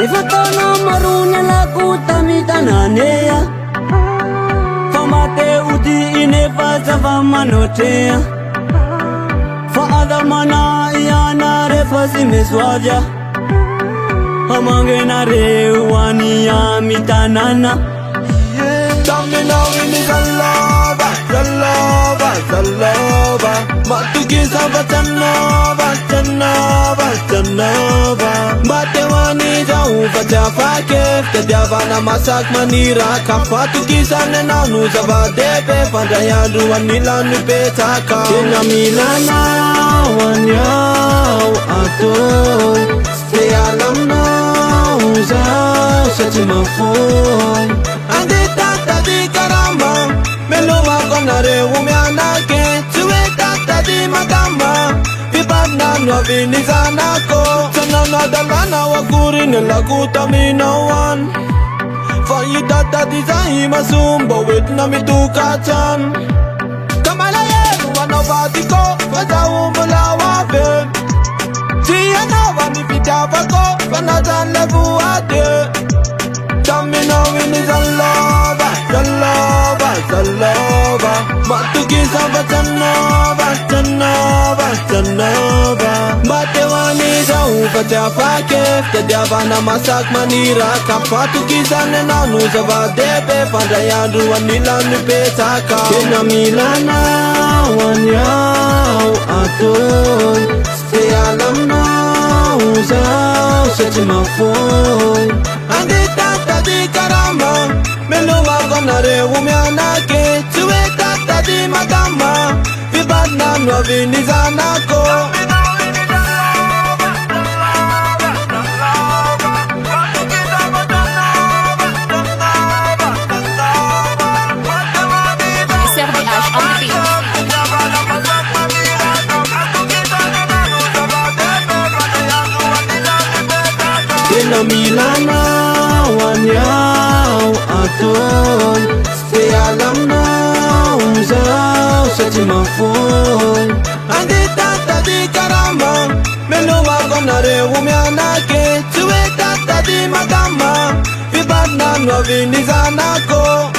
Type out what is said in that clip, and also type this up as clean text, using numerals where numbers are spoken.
Ifatona marunya laku tamitananea Famate uti inefa sava manotea Fa adamana iana refasi meswaja Amange na rewani ya mitanana Tamina wini zalaba, zalaba, zalaba Matuki sava chanova, chanova, chanova Batewani jau bajafa kef Tediavana masak manira Kafatu kisane na nuzava depe Pandayandu wanila nupetaka Kena milana wanyao atoy Stay alam na uzao Shatima foy Ande tata di karama Melo wako na reumianake Suwe tata di magama Vibana nwavini zanako Sanana dalana wakuri nelakuta minawan Fayi tata di zahi masumba Wetna mitukachan Kamala yenu wanavatiko Waza umbula wape Tia nova ni pitavako Vanazan levu ade Tamina wini zalova, zalova, zalova Matuki sava chanova, chanova, chanova Batewani jau bajafa kef Tediavana masak manira Kafatu kisane na nuzava depe Pandayandu wanila nupetaka Kena milana wanyao atoy Stay alam na uzao Shatima foy Ande tata di karama Melo wako na reumianake Suwe tata di magama Vibana nwavini zanako Servi Ash on the beat. Kena milana wanyao atoy Stay alam na uzao Shatima foy Ande tata di karama Melo wako na reumianake Suwe tata di magama Vibana nwavini zanako